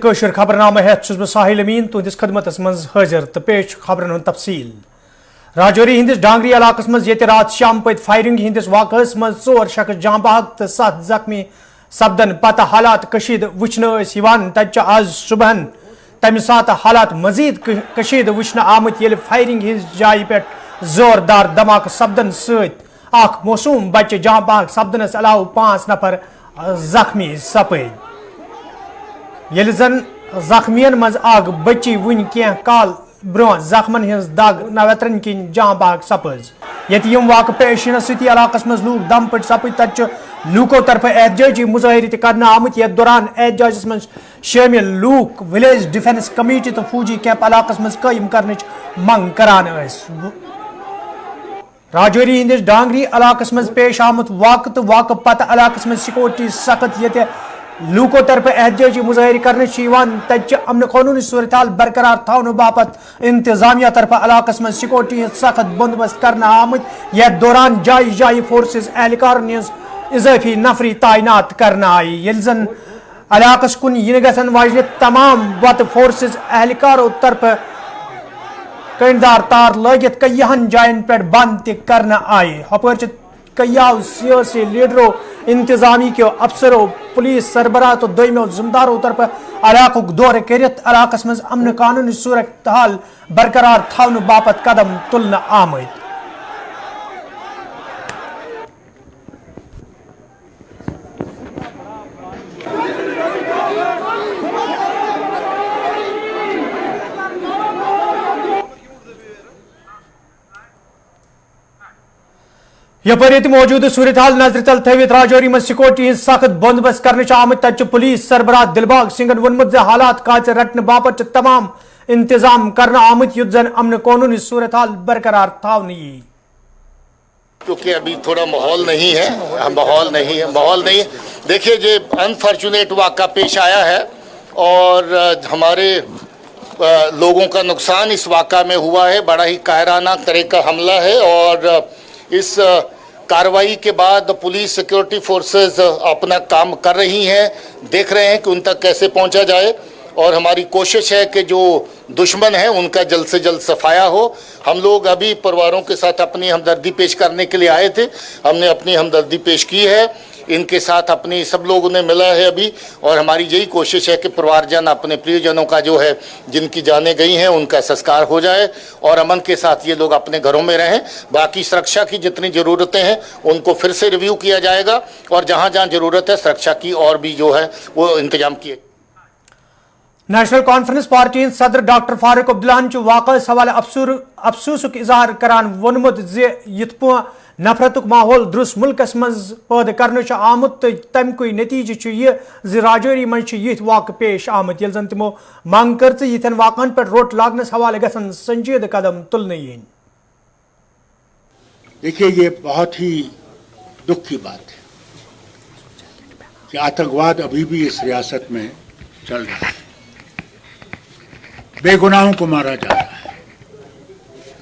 कशर खबरनामा हेत छुस बह साहिल अमीन तुंदिस खदमतस मज हाजिर तो पेश खबरन हुंद तफसील। राजौरी हिंदिस डांगरी इलाकस मज ये रात शाम पत फायरिंग हिंदिस वाकस मज 4 शख्स जां बहक तो 7 जख्मी सपदन पत हालात कशीद वुचन तच आज सुबहन तमि सात हालात मजीद कशीद वुचन आमत ये फायरिंग हिंस जाय पे जोरदार धमाक सपदन सख मौसूम बच्चे जां बहक सपदनस अलाव 5 नफर जख्मी सपद। ये जन जख्मियन मज आग बची वन क्या काल ब्रो जख्मन हिंस दाग नवतरन किन जां बहक सपज। ये वाक़ पेश सी इलाकस मज लूक दम पट सपद तच लूको तरफ एहतजाजी मुजाहरे करना आमत ये दौरान एहतजाजस मज शामिल लूक विलेज डिफेंस कमेटी तो फौजी कैंप इलाकस मज कायम करने मंग करान। राजौरी हिंदिस डांगरी इलाकस मज पेश आमुत वाक़ तो वाक़ पत इलाकस मज सिक्योरिटी सख्त ये लूको तरफ एहतजाजी मुजाहरे करने तच अमन कानूनी सूरत हाल बरकरार थावन बापत इंतजामिया तरफ इलाकस मज सिक्योरिटी सख्त बंदोबस्त करना आमत यह दौरान जाय जाय फोर्सेस एहलकार इजाफी नफरी तैनात करना आई। ये जन इलाकस कुन इन गसन वाजने तमाम वत फोर्सेस एहलकारों तरफ कंदार तार लगित कईहन जायन पे बंद करना आए। हपर कयाव सियासी लीडरों इंतजामी के अफसरों पुलिस सरबराह तो दोमो जिम्मेदारों तरफ इलाक दौरे करित इलाकस मज अमन कानूनी सूरत हाल बरकरार थावन बापत कदम तुलना आमद। यपर मौजूद सूरत हाल नजर तल थवित राजौरी में सिक्योरिटी सख्त बंदोबस्त करने आमद तच पुलिस सरबराह दिलबाग सिंगन वोनमुत हालात काच रटने बापत तमाम इंतजाम करना आमद युद्ध जन अमन कानूनी सूरत हाल बरकरार थावनी। क्योंकि अभी थोड़ा माहौल नहीं है। देखिए ये अनफॉर्चुनेट वाक़ा पेश आया है और हमारे लोगों का नुकसान इस वाक़ा में हुआ है। बड़ा ही कायराना तरह का हमला है और इस कार्रवाई के बाद पुलिस सिक्योरिटी फोर्सेस अपना काम कर रही हैं, देख रहे हैं कि उन तक कैसे पहुंचा जाए और हमारी कोशिश है कि जो दुश्मन है उनका जल्द से जल्द सफाया हो। हम लोग अभी परिवारों के साथ अपनी हमदर्दी पेश करने के लिए आए थे, हमने अपनी हमदर्दी पेश की है, इनके साथ अपनी सब लोगों ने मिला है अभी और हमारी यही कोशिश है कि परिवारजन अपने प्रियजनों का जो है जिनकी जानें गई हैं उनका संस्कार हो जाए और अमन के साथ ये लोग अपने घरों में रहें। बाकी सुरक्षा की जितनी ज़रूरतें हैं उनको फिर से रिव्यू किया जाएगा और जहाँ जहाँ ज़रूरत है सुरक्षा की और भी जो है वो इंतजाम किए। नेशनल कॉन्फ्रेंस पार्टी सदर डॉक्टर फारूक अब्दुल्ला वाक़ हवाले अफसूसुक इजहार करान वोनमुत यथ नफरत माहौल दुरुस मुल्कस मज पैदा करने आमुत तो तमुक नतीजे यह राजौरी मज यथ वाक़ पेश आमुत ये जन तमो मांग कर यन वाक़न पे रोट लागनस हवाले गसन संजीद कदम तुलने यीन। देखिए ये बहुत ही दुख की बात है कि आतंकवाद अभी भी इस रियासत में चल रहा है, बेगुनाहों को मारा जा रहा है,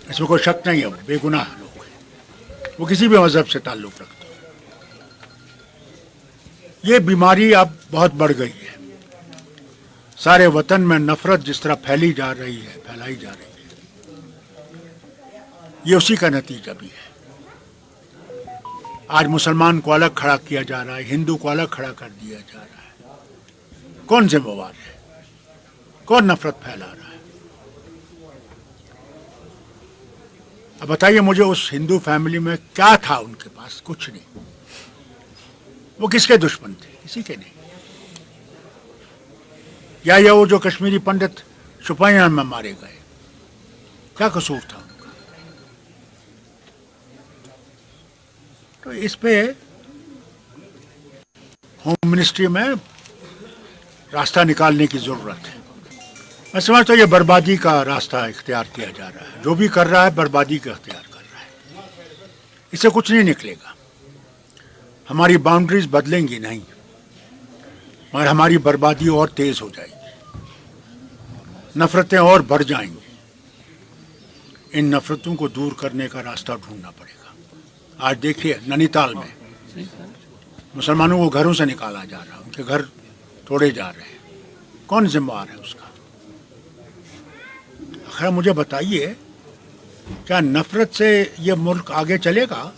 इसमें कोई शक नहीं है, बेगुनाह लोग हैं, वो किसी भी मजहब से ताल्लुक़ रखते हैं। ये बीमारी अब बहुत बढ़ गई है, सारे वतन में नफरत जिस तरह फैलाई जा रही है ये उसी का नतीजा भी है। आज मुसलमान को अलग खड़ा किया जा रहा है, हिंदू को अलग खड़ा कर दिया जा रहा है। कौन जिम्मेवार है, कौन नफरत फैला रहा है? अब बताइए मुझे, उस हिंदू फैमिली में क्या था उनके पास? कुछ नहीं। वो किसके दुश्मन थे? किसी के नहीं। या वो जो कश्मीरी पंडित शुपायान में मारे गए, क्या कसूर था उनका? तो इस पे होम मिनिस्ट्री में रास्ता निकालने की जरूरत है। मैं समझता हूँ ये बर्बादी का रास्ता इख्तियार किया जा रहा है, जो भी कर रहा है बर्बादी का इख्तियार कर रहा है। इससे कुछ नहीं निकलेगा, हमारी बाउंड्रीज बदलेंगी नहीं, मगर हमारी बर्बादी और तेज हो जाएगी, नफरतें और बढ़ जाएंगी। इन नफरतों को दूर करने का रास्ता ढूंढना पड़ेगा। आज देखिए नैनीताल में मुसलमानों को घरों से निकाला जा रहा है, उनके घर तोड़े जा रहे हैं। कौन जिम्मेवार है उसका? आखिर मुझे बताइए, क्या नफरत से ये मुल्क आगे चलेगा?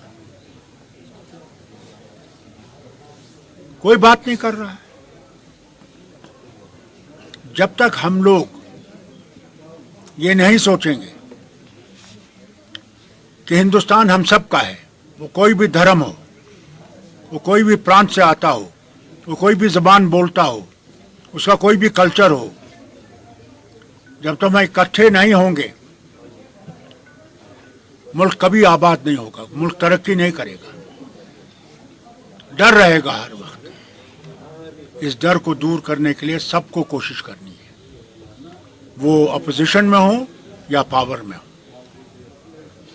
कोई बात नहीं कर रहा है। जब तक हम लोग ये नहीं सोचेंगे कि हिंदुस्तान हम सब का है, वो कोई भी धर्म हो, वो कोई भी प्रांत से आता हो, वो कोई भी ज़बान बोलता हो, उसका कोई भी कल्चर हो, जब तक हम इकट्ठे नहीं होंगे मुल्क कभी आबाद नहीं होगा, मुल्क तरक्की नहीं करेगा। डर रहेगा हर वक्त। इस डर को दूर करने के लिए सबको कोशिश करनी है, वो अपोजिशन में हो या पावर में हो।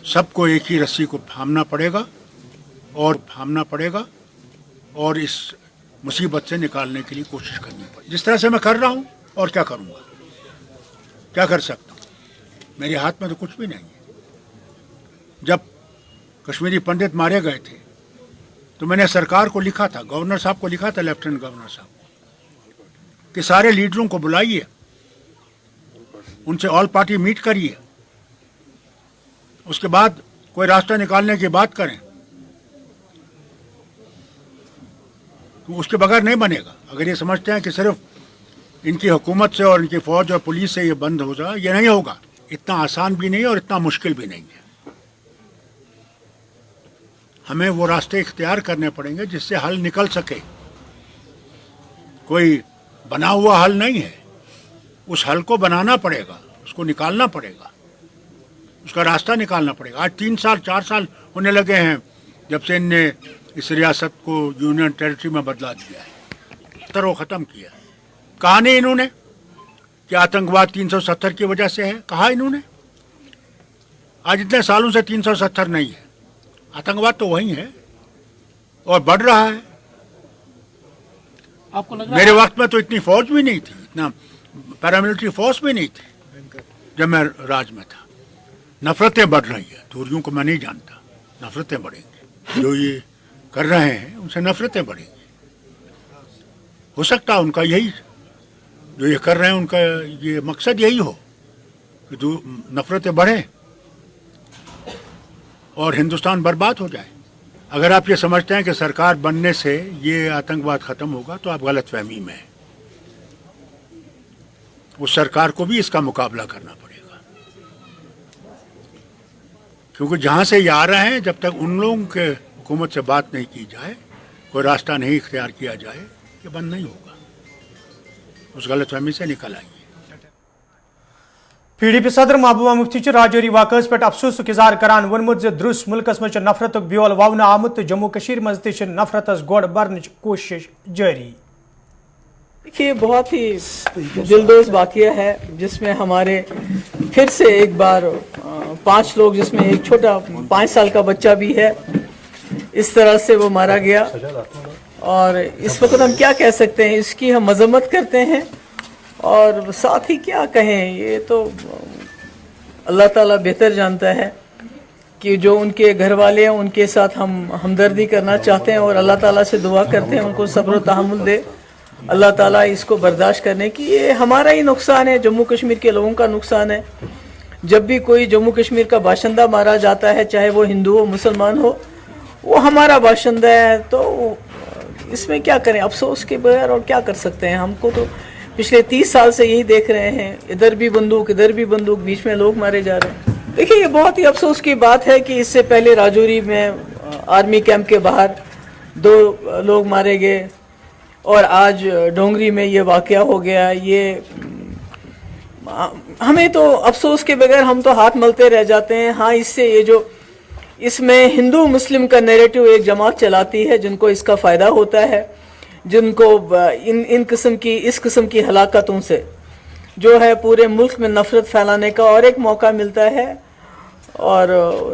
सबको एक ही रस्सी को थामना पड़ेगा और इस मुसीबत से निकालने के लिए कोशिश करनी पड़ेगी। जिस तरह से मैं कर रहा हूँ, और क्या करूँगा, क्या कर सकता हूँ? मेरे हाथ में तो कुछ भी नहीं है। जब कश्मीरी पंडित मारे गए थे तो मैंने सरकार को लिखा था, गवर्नर साहब को लिखा था, लेफ्टिनेंट गवर्नर साहब को, कि सारे लीडरों को बुलाइए, उनसे ऑल पार्टी मीट करिए, उसके बाद कोई रास्ता निकालने की बात करें। तो उसके बगैर नहीं बनेगा। अगर ये समझते हैं कि सिर्फ इनकी हुकूमत से और इनकी फौज और पुलिस से ये बंद हो जाए, ये नहीं होगा। इतना आसान भी नहीं और इतना मुश्किल भी नहीं है। हमें वो रास्ते इख्तियार करने पड़ेंगे जिससे हल निकल सके। कोई बना हुआ हल नहीं है, उस हल को बनाना पड़ेगा, उसको निकालना पड़ेगा, उसका रास्ता निकालना पड़ेगा। आज 3 साल 4 साल होने लगे हैं जब से इनने इस रियासत को यूनियन टेरिटरी में बदला दिया है, तरह ख़त्म किया। कहा नहीं इन्होंने कि आतंकवाद 370 की वजह से है? कहा इन्होंने? आज इतने सालों से 370 नहीं है, आतंकवाद तो वही है और बढ़ रहा है। आपको लग रहा मेरे वक्त में तो इतनी फौज भी नहीं थी, इतना पैरामिलिट्री फोर्स भी नहीं थी जब मैं राज में था। नफरतें बढ़ रही है, दूरियों को मैं नहीं जानता, नफरतें बढ़ेंगी। जो ये कर रहे हैं उनसे नफरतें बढ़ेंगी। हो सकता है उनका यही, जो ये कर रहे हैं उनका ये मकसद यही हो कि नफरतें बढ़ें और हिंदुस्तान बर्बाद हो जाए। अगर आप ये समझते हैं कि सरकार बनने से ये आतंकवाद ख़त्म होगा तो आप गलतफहमी में हैं। उस सरकार को भी इसका मुकाबला करना पड़ेगा, क्योंकि जहाँ से ये आ रहे हैं, जब तक उन लोगों के हुकूमत से बात नहीं की जाए, कोई रास्ता नहीं इख्तियार किया जाए, ये बंद नहीं होगा। उस गलतफहमी से निकल आइए। PDP सदर महबूबा मुफ्ती राजौरी वाकस पे अफसोस इजहार करान वोनमुत दुरुस्त मुल्कस मज नफरत ब्योल ववन आमुत तो जम्मू कश्मीर मज नफरत गोड़ बरन कोशिश जारी। देखिए, बहुत ही दिलदोज वाक़या है जिसमें हमारे फिर से एक बार 5 लोग, जिसमें एक छोटा 5 साल का बच्चा भी है, इस तरह से वो मारा गया। और इस वक्त हम क्या कह सकते हैं, इसकी हम मजम्मत करते हैं और साथ ही क्या कहें, ये तो अल्लाह ताला बेहतर जानता है कि जो उनके घर वाले हैं उनके साथ हम हमदर्दी करना चाहते हैं और अल्लाह ताला से दुआ करते हैं उनको सब्र और तहम्मुल दे अल्लाह ताला इसको बर्दाश्त करने की। ये हमारा ही नुकसान है, जम्मू कश्मीर के लोगों का नुकसान है। जब भी कोई जम्मू कश्मीर का बाशिंदा मारा जाता है, चाहे वो हिंदू हो मुसलमान हो, वो हमारा बाशिंदा है। तो इसमें क्या करें, अफसोस के बगैर और क्या कर सकते हैं। हमको तो पिछले 30 साल से यही देख रहे हैं, इधर भी बंदूक इधर भी बंदूक, बीच में लोग मारे जा रहे हैं। देखिए, ये बहुत ही अफसोस की बात है कि इससे पहले राजौरी में आर्मी कैंप के बाहर 2 लोग मारे गए और आज डोंगरी में ये वाकया हो गया। ये हमें तो अफसोस के बगैर हम तो हाथ मलते रह जाते हैं। हाँ, इससे ये जो इसमें हिंदू मुस्लिम का नैरेटिव एक जमात चलाती है, जिनको इसका फ़ायदा होता है, जिनको इस किस्म की हलाकतों से जो है पूरे मुल्क में नफरत फैलाने का और एक मौका मिलता है। और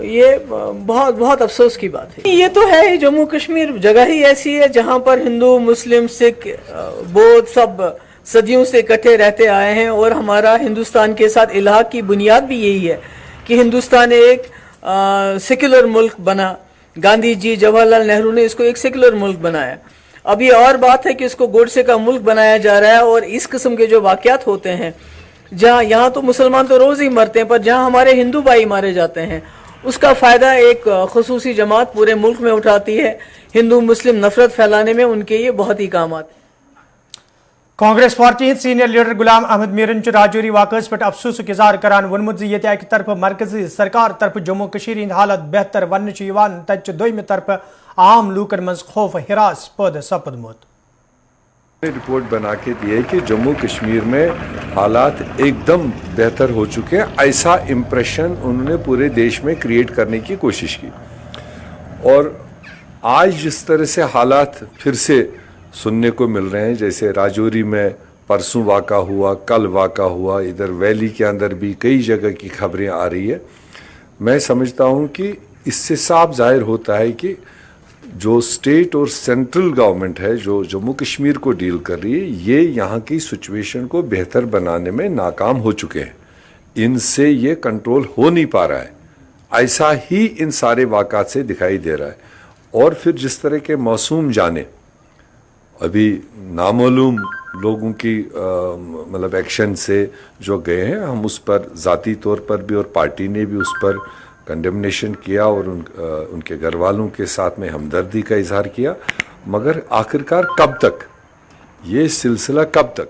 ये बहुत बहुत अफसोस की बात है। ये तो है, जम्मू कश्मीर जगह ही ऐसी है जहाँ पर हिंदू मुस्लिम सिख बौद्ध सब सदियों से इकट्ठे रहते आए हैं। और हमारा हिंदुस्तान के साथ इलाक़ की बुनियाद भी यही है कि हिंदुस्तान एक सेक्युलर मुल्क बना। गांधी जी, जवाहरलाल नेहरू ने इसको एक सेक्युलर मुल्क बनाया। اب یہ اور بات ہے کہ اس کو گوڈسے کا ملک بنایا جا رہا ہے، اور اس قسم کے جو واقعات ہوتے ہیں جہاں یہاں تو مسلمان تو روز ہی مرتے ہیں، پر جہاں ہمارے ہندو بھائی مارے جاتے ہیں اس کا فائدہ ایک خصوصی جماعت پورے ملک میں اٹھاتی ہے. ہندو مسلم نفرت پھیلانے میں ان کے یہ بہت ہی کام آتے ہیں. کانگریس پارٹی ہند سینئر لیڈر غلام احمد میرن راجوری واقعس پہ افسوس اظہار کران وونمت زِ ییٚتہِ اکہ طرف مرکزی سرکار طرف جموں کشمیر ہند حالت بہتر ون تتہ دویمہ طرف عام لوکن مز خوف ہراس پید سپدمت. رپورٹ بنا کے دی ہے کہ جموں کشمیر میں حالات ایک دم بہتر ہو چکے ہیں. ایسا امپریشن انہوں نے پورے دیش میں کریٹ کرنے کی کوشش کی، اور آج جس طرح سے حالات پھر سے سننے کو مل رہے ہیں، جیسے راجوری میں پرسوں واقع ہوا، کل واقع ہوا، ادھر ویلی کے اندر بھی کئی جگہ کی خبریں آ رہی ہے، میں سمجھتا ہوں کہ اس سے صاف ظاہر ہوتا ہے کہ جو اسٹیٹ اور سینٹرل گورنمنٹ ہے جو جموں کشمیر کو ڈیل کر رہی ہے، یہ یہاں کی سچویشن کو بہتر بنانے میں ناکام ہو چکے ہیں. ان سے یہ کنٹرول ہو نہیں پا رہا ہے. ایسا ہی ان سارے واقعات سے دکھائی دے رہا ہے. اور پھر جس طرح کے معصوم جانے ابھی نامعلوم لوگوں کی مطلب ایکشن سے جو گئے ہیں، ہم اس پر ذاتی طور پر بھی اور پارٹی نے بھی اس پر کنڈمنیشن کیا اور ان کے گھر والوں کے ساتھ میں ہمدردی کا اظہار کیا. مگر آخرکار کب تک یہ سلسلہ کب تک؟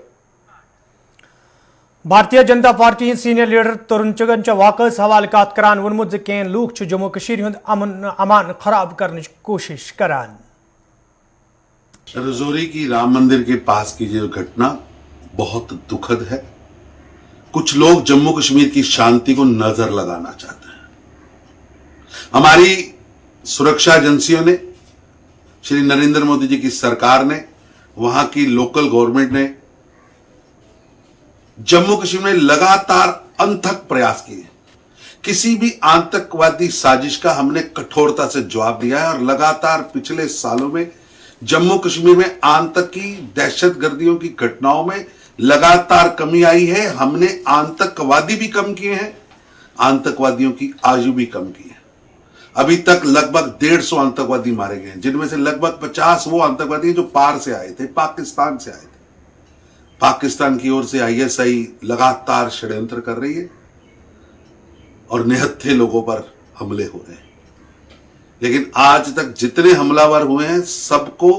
بھارتیہ جنتا پارٹی ہند سینئر لیڈر ترون چگن واقعس حوالہ کات کران وونمت زِ کین لوک جموں کشمیر ہند امان خراب کرنے کوشش کران. رجوری کی رام مندر کے پاس کی جو گھٹنا بہت دکھد ہے. کچھ لوگ جموں کشمیر کی شانتی کو نظر لگانا چاہتے ہیں. ہماری سرکشا ایجنسیوں نے، شری نریندر مودی جی کی سرکار نے، وہاں کی لوکل گورنمنٹ نے جموں کشمیر میں لگاتار انتھک پریاس کیے. کسی بھی آتنکوادی سازش کا ہم نے کٹھورتا سے جواب دیا ہے، اور لگاتار پچھلے سالوں میں جموں کشمیر میں آتنکی دہشت گردیوں کی گھٹناؤں میں لگاتار کمی آئی ہے. ہم نے آتنکوادی بھی کم کیے ہیں، آتنکوادیوں کی آیو بھی کم کی ہے. ابھی تک لگ بھگ 150 آتنکوادی مارے گئے ہیں، جن میں سے لگ بھگ 50 وہ آتنکوادی جو پار سے آئے تھے، پاکستان سے آئے تھے. پاکستان کی اور سے ISI لگاتار شڑینتر کر رہی ہے اور نہتھے لوگوں پر حملے ہو رہے ہیں. لیکن آج تک جتنے حملہ ور ہوئے ہیں سب کو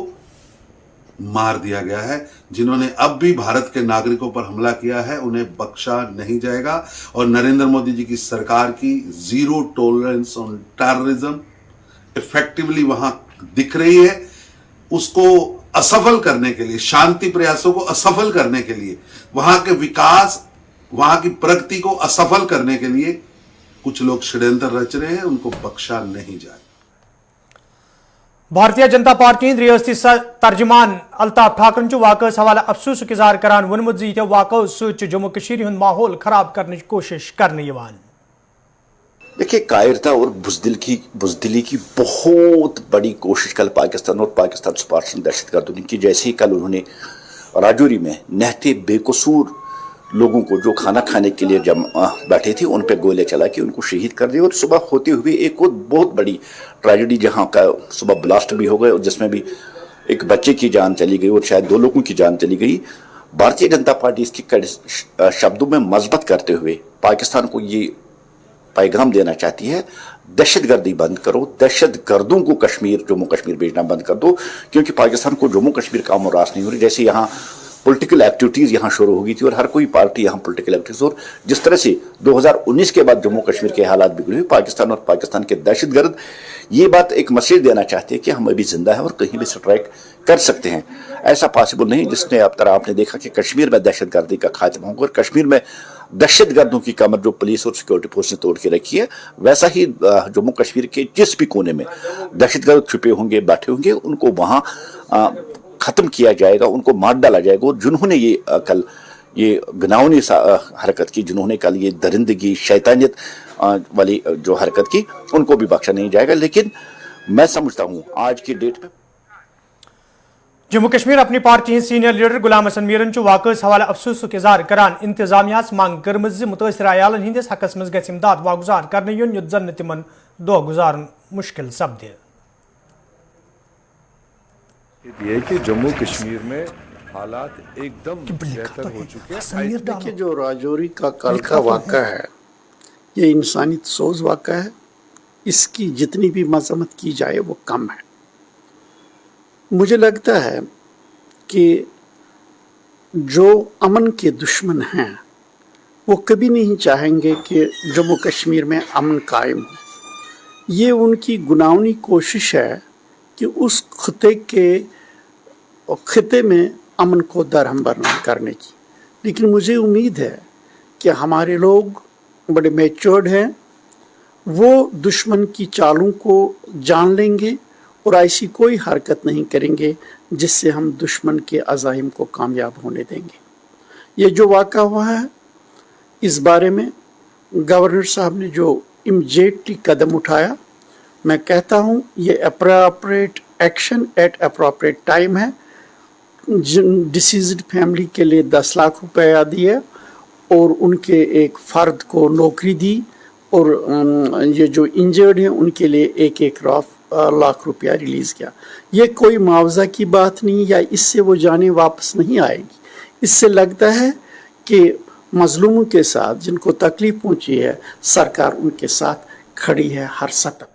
مار دیا گیا ہے. جنہوں نے اب بھی بھارت کے ناگرکوں پر حملہ کیا ہے انہیں بخشا نہیں جائے گا. اور نریندر مودی جی کی سرکار کی زیرو ٹولرنس آن ٹیررزم افیکٹولی وہاں دکھ رہی ہے. اس کو اسفل کرنے کے لیے، شانتی پریاسوں کو اسفل کرنے کے لیے، وہاں کے وکاس، وہاں کی پرگتی کو اسفل کرنے کے لیے کچھ لوگ شڑینتر رچ رہے ہیں، ان کو بخشا نہیں جائے. بھارتیہ جنتا پارٹی ہند ریاستی ترجمان الطاف ٹھاکرن واقعس حوالہ افسوس اظہار کران وونمت زِ یِتھیو واقعو سۭتۍ چھُ جموں کشمیر ہُنٛد ماحول خراب کرنٕچ کوشش کرنہٕ یِوان. دیکھیے، کائرتا اور بزدلی کی بہت بڑی کوشش کل پاکستان اور پاکستان سپارشن دہشت گردوں نے کی. جیسے ہی کل انہوں نے راجوری میں نہتے بے قصور لوگوں کو جو کھانا کھانے کے لیے بیٹھے تھے ان پہ گولے چلا کے ان کو شہید کر دیا. اور صبح ہوتے ہوئے ایک اور بہت بڑی ٹریجڈی جہاں کا صبح بلاسٹ بھی ہو گئے اور جس میں بھی ایک بچے کی جان چلی گئی اور شاید 2 لوگوں کی جان چلی گئی. بھارتیہ جنتا پارٹی اس کی شبدوں میں مثبت کرتے ہوئے پاکستان کو یہ پیغام دینا چاہتی ہے، دہشت گردی بند کرو، دہشت گردوں کو جموں کشمیر بھیجنا بند کر دو. کیونکہ پاکستان کو جموں کشمیر کا امن راس نہیں ہو رہی. جیسے یہاں پولیٹیکل ایکٹیویٹیز یہاں شروع ہو گئی تھی اور ہر کوئی پارٹی یہاں پولیٹیکل ایکٹیویٹیز، اور جس طرح سے 2019 کے بعد جموں کشمیر کے حالات بگڑے ہوئے، پاکستان اور پاکستان کے دہشت گرد یہ بات ایک میسیج دینا چاہتے ہیں کہ ہم ابھی زندہ ہیں اور کہیں بھی سٹرائک کر سکتے ہیں. ایسا پاسبل نہیں جس نے اب طرح آپ نے دیکھا کہ کشمیر میں دہشت گردی کا خاتمہ ہوگا، اور کشمیر میں دہشت گردوں کی کمر جو پولیس اور سیکورٹی فورس نے توڑ کے رکھی ہے، ویسا ہی جموں کشمیر کے جس بھی کونے میں دہشت گرد چھپے ہوں گے، بیٹھے ہوں گے، ان کو وہاں ختم کیا جائے گا، ان کو مار ڈالا جائے گا. اور جنہوں نے یہ کل یہ گناؤنی حرکت کی، جنہوں نے کل یہ درندگی شیطانیت والی جو حرکت کی، ان کو بھی بخشا نہیں جائے گا. لیکن میں سمجھتا ہوں آج کی ڈیٹ میں جموں کشمیر اپنی پارٹی ہند سینئر لیڈر غلام احمد میرن واقعس حوالہ افسوس اظہار کران انتظامیہ منگ کرم متاثر عیالن ہندس حقس مز گژھِ امداد واگزار کرنے یون یُتھ زن تمن دۄہ گزارن مشکل سپدِ. ये कि जम्मू कश्मीर में हालात एकदम बेहतर हो चुके हैं। देखिए, जो राजौरी का कल का वाक़ा है, ये इंसानियत सोज वाक़ा है। इसकी जितनी भी मजम्मत की जाए वो कम है। मुझे लगता है कि जो अमन के दुश्मन हैं वो कभी नहीं चाहेंगे कि जम्मू कश्मीर में अमन कायम हो। ये उनकी गुनाहगारी कोशिश है कि उस खिते में अमन को दरहमदर करने की। लेकिन मुझे उम्मीद है कि हमारे लोग बड़े मैच्योर्ड हैं, वो दुश्मन की चालों को जान लेंगे और ऐसी कोई हरकत नहीं करेंगे जिससे हम दुश्मन के अज़ाइम को कामयाब होने देंगे। ये जो वाक़ा हुआ है, इस बारे में गवर्नर साहब ने जो इमीडिएटली कदम उठाया, मैं कहता हूँ ये appropriate action at appropriate time है। डिसीज्ड फैमिली के लिए 10 लाख रुपया दिए और उनके एक फ़र्द को नौकरी दी, और ये जो इंजर्ड हैं उनके लिए 1-1 लाख रुपया रिलीज़ किया। ये कोई मुआवजा की बात नहीं, या इससे वो जाने वापस नहीं आएगी। इससे लगता है कि मजलूमों के साथ, जिनको तकलीफ पहुंची है, सरकार उनके साथ खड़ी है हर सतह।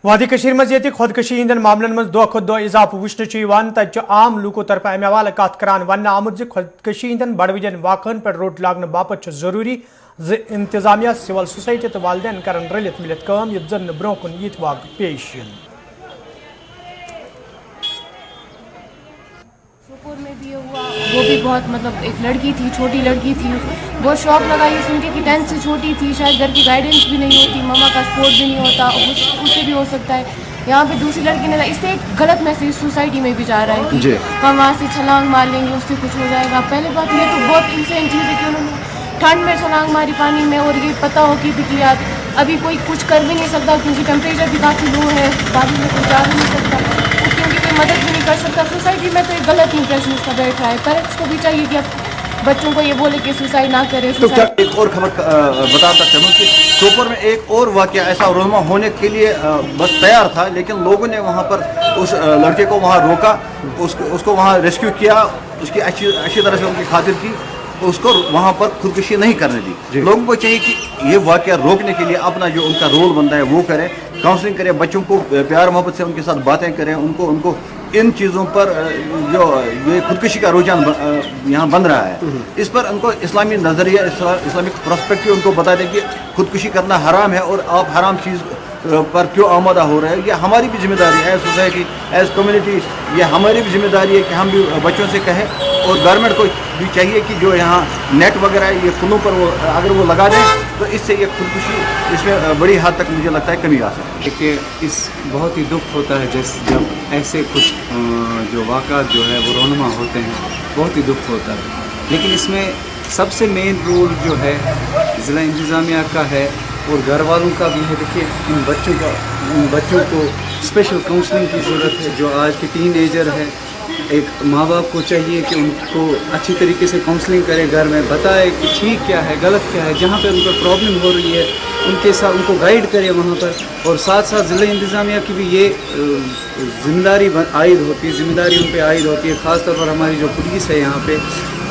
वादी कशीर मज ये खुदकशी हंदन मामलन मज दो खुद दो इजाफ वुचन तत आम लूको तरफ अमे हवाले कत करान वन आमुत खुदकशी हंदन बड़वजन वाकन पर रोट लागन बापत जरूरी इंतजामिया सिविल सोसाइटी तो वालदेन करन रलित मिलत काम युद्ध जन ब्रो कुन यत वाक पेश। में भी हुआ, वो भी बहुत मतलब एक लड़की थी, छोटी लड़की थी, बहुत शौक लगा ये सुन के कि 10 से छोटी थी, शायद घर की गाइडेंस भी नहीं होती, मामा का सपोर्ट भी नहीं होता, उससे भी हो सकता है। यहाँ पे दूसरी लड़की ने, इससे एक गलत मैसेज सोसाइटी में भी जा रहा है कि हम वहाँ से छलांग मार लेंगे उससे कुछ हो जाएगा। पहले बात ये तो बहुत इंसेंट चीज़ है कि उन्होंने ठंड में छलांग मारी पानी में, और ये पता हो कि यार अभी कोई कुछ कर भी नहीं सकता क्योंकि टेम्परेचर भी काफ़ी लो है, पानी में कोई जा भी नहीं सकता, क्योंकि कोई मदद भी नहीं कर सकता। सोसाइटी में तो एक गलत इंप्रेशन इसका बैठ रहा है। पेरेंट्स को भी चाहिए कि अब बच्चों को ये बोले कि सुसाइड ना करें। तो क्या एक और खबर बताता चलूँ कि सोपोर में एक और वाक़या ऐसा रोनमा होने के लिए बस तैयार था, लेकिन लोगों ने वहाँ पर उस लड़के को वहाँ रोका, उसको वहाँ रेस्क्यू किया, उसकी अच्छी तरह से उनकी खातिर की, उसको वहाँ पर खुदकुशी नहीं करने दी। लोगों को चाहिए कि ये वाक़या रोकने के लिए अपना जो उनका रोल बनता है वो करें, काउंसलिंग करें, बच्चों को प्यार मोहब्बत से उनके साथ बातें करें, उनको इन चीज़ों पर जो ये खुदकुशी का रुझान यहाँ बन रहा है, इस पर उनको इस्लामी नज़रिया, इस्लामिक पर्सपेक्टिव उनको बता दें कि खुदकुशी करना हराम है और आप हराम चीज़ पर क्यों आमादा हो रहे हैं। ये हमारी भी जिम्मेदारी है, सोसाइटी एज कम्युनिटी, ये हमारी भी जिम्मेदारी है कि हम भी बच्चों से कहें, और गवर्नमेंट को भी चाहिए कि जो यहाँ नेट वगैरह ये पुलों पर वो अगर वो लगा दें तो इससे ये खुदकुशी इसमें बड़ी हद तक मुझे लगता है कमी आ सकती है। देखिए, इस बहुत ही दुख होता है जब ऐसे कुछ जो वाक़ा जो है वो रोनमा होते हैं, बहुत ही दुख होता है। लेकिन इसमें सबसे मेन रोल जो है ज़िला इंतज़ामिया का है और घर वालों का भी है। देखिए, इन बच्चों को स्पेशल काउंसलिंग की ज़रूरत है। जो आज के टीनेजर है, एक माँ बाप को चाहिए कि उनको अच्छी तरीके से काउंसलिंग करें, घर में बताए कि ठीक क्या है, गलत क्या है, जहाँ पर उनको प्रॉब्लम हो रही है उनके साथ उनको गाइड करें वहाँ पर। और साथ साथ ज़िला इंतज़ामिया की भी ये जिम्मेदारी आयद होती है, जिम्मेदारी उन पर आयद होती है। ख़ास तौर पर हमारी जो पुलिस है यहाँ पे,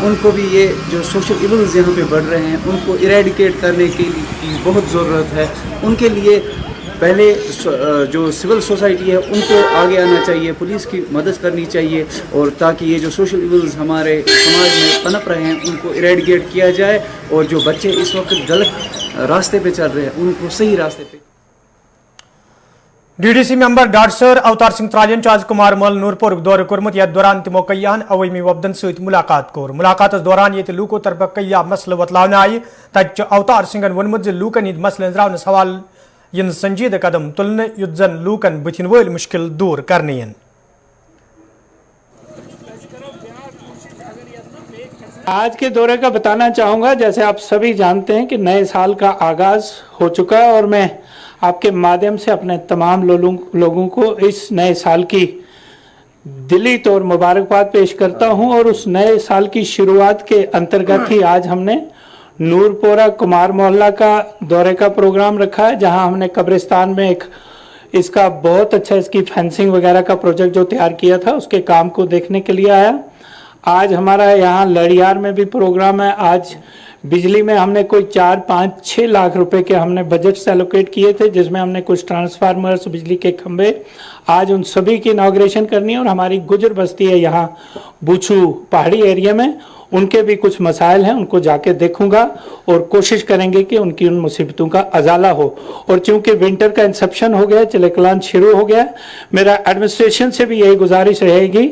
उनको भी ये जो सोशल इवल्स यहाँ पे बढ़ रहे हैं उनको इरेडिकेट करने की बहुत ज़रूरत है। उनके लिए पहले जो सिविल सोसाइटी है उनको आगे आना चाहिए, पुलिस की मदद करनी चाहिए, और ताकि ये जो सोशल इवल्स हमारे समाज में पनप रहे हैं उनको इरेडिकेट किया जाए, और जो बच्चे इस वक्त गलत रास्ते पे चल रहे हैं उनको सही रास्ते पे। DDC मेंबर डाडसर अवतार सिंह त्रालियन आज कुमार मल नूरपुर दौर कोर्मुत यथ दौरान तमो कयान अवमी वफदन सत मुलाकात कोर। मुलाकात दौरान ये लूको तरफ कया मसल वतलावन आय, तत अवतार सिंहन वोनमुत ज लूकन हिंद मसलन रावन सवाल इन संजीद कदम तुलन युद्ध जन लूकन बुथिन वल मुश्किल दूर करने। आज के दौरे का बताना चाहूँगा, जैसे आप सभी जानते हैं कि नए साल का आगाज़ हो चुका है, और मैं आपके माध्यम से अपने तमाम लोगों को इस नए साल की दिली तौर मुबारकबाद पेश करता हूं। और उस नए साल की शुरुआत के अंतर्गत ही आज हमने नूरपोरा कुमार मोहल्ला का दौरे का प्रोग्राम रखा है, जहां हमने कब्रिस्तान में एक इसका बहुत अच्छा, इसकी फेंसिंग वगैरह का प्रोजेक्ट जो तैयार किया था उसके काम को देखने के लिए आया। आज हमारा यहाँ लड़ियार में भी प्रोग्राम है। आज बिजली में हमने कोई 4, 5, 6 लाख रुपए के हमने बजट से एलोकेट किए थे, जिसमें हमने कुछ ट्रांसफार्मर्स, बिजली के खंभे, आज उन सभी की इनॉग्रेशन करनी है। और हमारी गुजर बस्ती है यहाँ बूछू पहाड़ी एरिया में, उनके भी कुछ मसाइल हैं, उनको जाके देखूंगा और कोशिश करेंगे कि उनकी उन मुसीबतों का अजाला हो। और चूंकि विंटर का इंसेप्शन हो गया, चिलकलान शुरू हो गया, मेरा एडमिनिस्ट्रेशन से भी यही गुजारिश रहेगी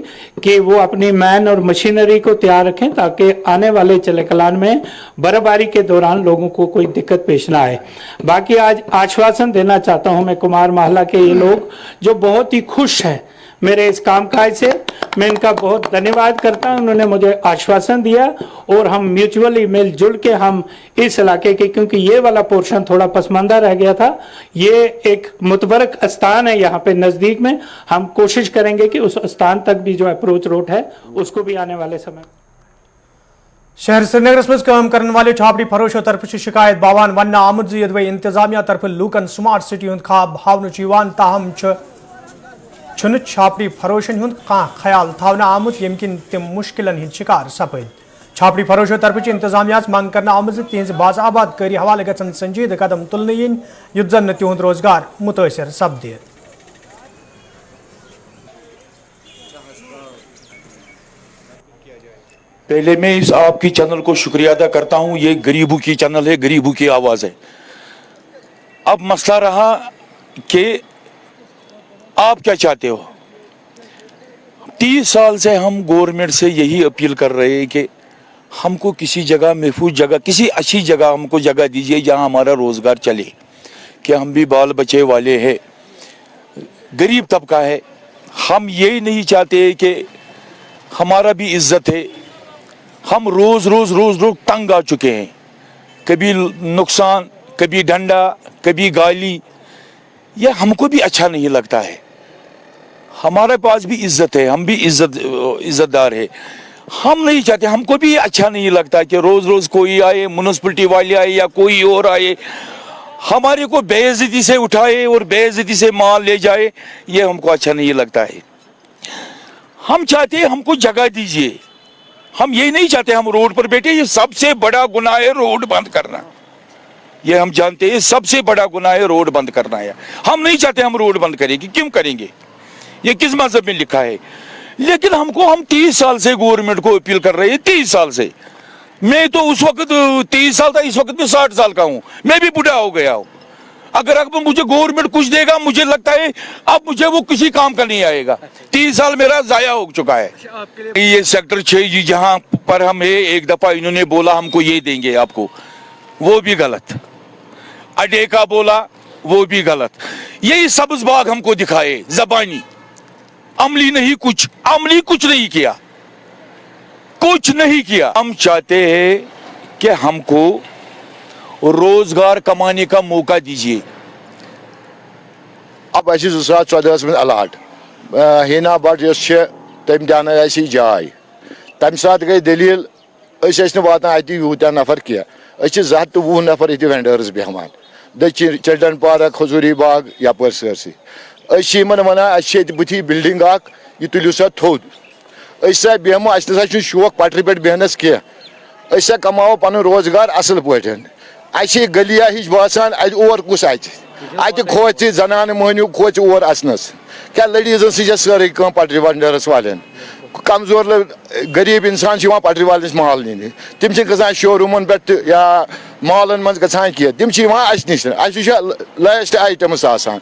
कि वो अपनी मैन और मशीनरी को तैयार रखें ताकि आने वाले चिलकलान में बर्फबारी के दौरान लोगों को कोई दिक्कत पेश ना आए। बाकी आज आश्वासन देना चाहता हूं मैं कुमार महला के ये लोग जो बहुत ही खुश हैं मेरे इस कामकाज से, मैं इनका बहुत धन्यवाद करता हूं। उन्होंने मुझे आश्वासन दिया और हम म्यूचुअली मिलजुल के हम इस इलाके के, क्योंकि ये वाला पोर्शन थोड़ा पसमानदा रह गया था, ये एक मुतबरक स्थान है यहाँ पे नजदीक में, हम कोशिश करेंगे कि उस स्थान तक भी जो अप्रोच रोड है उसको भी आने वाले समय। शहर श्रीनगर मज काम करने वाले छापड़ी फरोशों तरफ शिकायत बावान वन आमद यदवे इंतजामिया तरफ लूकन स्मार्ट सिटी हुंद ख्वाब हावन ताहम छुन छापड़ी फरोशन हुंद ख्याल थावना आमुत यम किन तिम मुश्किलन हिंद शिकार सपद। छापड़ी फरोशों तरफ इंतजामिया मंग करना आमद तिहज बाज़ाबाद करी हवाले गचन संजीद कदम तुलने इन युद्ध जन तिहुंद रोजगार मुतासर सपदे। पहले मैं इस आपकी चैनल को शुक्रिया अदा करता हूं। ये गरीबों की चैनल है, गरीबों की आवाज़ है। अब मसला रहा कि आप क्या चाहते हो। 30 साल से हम गवर्नमेंट से यही अपील कर रहे हैं कि हमको किसी जगह महफूज जगह, किसी अच्छी जगह हमको जगह दीजिए जहां हमारा रोज़गार चले, कि हम भी बाल बच्चे वाले हैं, गरीब तबका है। हम यही नहीं चाहते कि हमारा भी इज्जत है। हम रोज़ रोज़ तंग आ चुके हैं, कभी नुकसान, कभी डंडा, कभी गाली, ये हमको भी अच्छा नहीं लगता है। हमारे पास भी इज्जत है, हम भी इज्जतदार है। हम नहीं चाहते, हमको भी अच्छा नहीं लगता कि रोज़ रोज़ कोई आए, म्युनिसिपलिटी वाले आए या कोई और आए, हमारे को बेइज्जती से उठाए और बेइज्जती से माल ले जाए, ये हमको अच्छा नहीं लगता है। हम चाहते हैं हमको जगह दीजिए। हम यही नहीं चाहते हम रोड पर बैठे। ये सबसे बड़ा गुनाह है रोड बंद करना, ये हम जानते हैं सबसे बड़ा गुनाह है रोड बंद करना है। हम नहीं चाहते हम रोड बंद करेंगे, क्यों करेंगे, ये किस मजहब में लिखा है। लेकिन हम 30 साल से गवर्नमेंट को अपील कर रहे हैं, 30 साल से। मैं तो उस वक्त 30 साल था, इस वक्त मैं 60 साल का हूँ, मैं भी बूढ़ा हो गया हूँ। अगर मुझे गवर्नमेंट कुछ देगा, मुझे लगता है अब मुझे वो किसी काम का नहीं आएगा। 30 साल मेरा जाया हो चुका है। ये सेक्टर 6 जी जहाँ पर हम एक दफा इन्होंने बोला हमको ये देंगे आपको, वो भी गलत। अड्डे का बोला, वो भी गलत। यही सब्ज बाग हमको दिखाए, जबानी, अमली कुछ नहीं किया, कुछ नहीं किया। हम चाहते हैं कि हमको रोजगार कमाने का मौका दीजिए। अब 2014 में अलाट हिना बट तम दान जाय, तम सात गई दलील वातान अत यूत नफर क्या, 220 नफर ये वेंडर्स बेहमान दक्षिण चिल्ड्रन पार्क, हजूरी बाग यपर सरसी वन बुथी बिल्डिंग यह तुलू सा थोद बेहमो अस ना शौक पटरी पे बेहनस क्या, कमाओ पन रोजगार असल पे। गलिया हिच बासान और कुछ अत खोच जनान मोहनिव खोच और अचनस क्या लडीजन सह सारे पटरी वेंडर्स वाले कमजोर गरीब इंसान पटरी वाले माल नीन, तम ग शोरूमन पे या मालन मज ग तम अस नश लास्ट आइटम्स आसान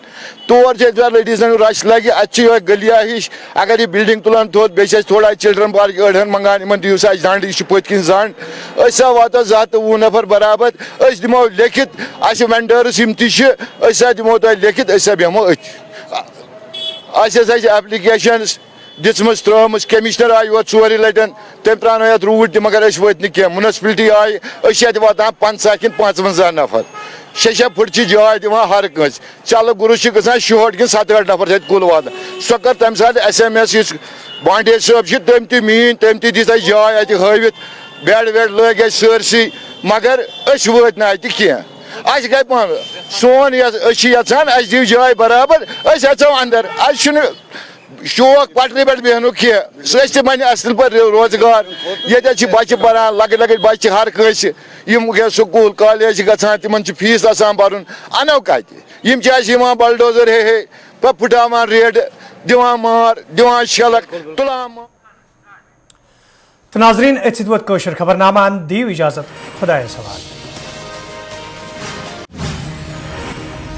तौर लडीजन रश लगे अ गलिया हिश। अगर यह बिल्डिंग तुलान थोद बे थोड़ा चिल्ड्रन पार्क अड़न मंगान इन दिव सा जंड यह पत्किन जंड वात 20 नफर बराबर दिमो लिखित अस वेंडर्स दिमो तुम लिखित बेहमो एप्लिकेशन दिम त्रम कमिश्नर आय वो 4 लटन तम त्रान ये रूट मगर वत नी म्युनिसिपलिटी आय वातान 50 कि 55 नफर 6 फुट जाय दिवान हर कंस चल गुरुस ग 60 कि 70 नफर कुल वातान सो कर तम सात SMS बांडे साहब तम तम दी जाय अत हवित बेड वेड लग सरसी मगर वत ना अत اَسہِ گٔے سون یژھان اَسہِ دِیِو جاے برابر أسۍ اژو اندر اَسہِ چھُنہٕ شوق پٹرِ پٮ۪ٹھ بیہنُک کینٛہہ سُہ ٲسۍ تہِ بنہِ اصل پٲٹھۍ روزگار ییٚتہِ چھِ بچہِ پران لۄکٕٹۍ لۄکٕٹۍ بچہِ چھِ ہر کٲنٛسہِ یِم سکوٗل کالیج چھِ گژھان تِمن چھُ فیٖس آسان بَرُن اَنو کتہِ یِم چھِ اَسہِ یِوان بلڈوزر ہے پتہٕ پھٕٹراوان ریڈٕ دِوان مار دِوان شلک تُلان تو ناظرین اتھ ووت کٲشُر خبرنامہ دیو اجازت خدایس حوالہ.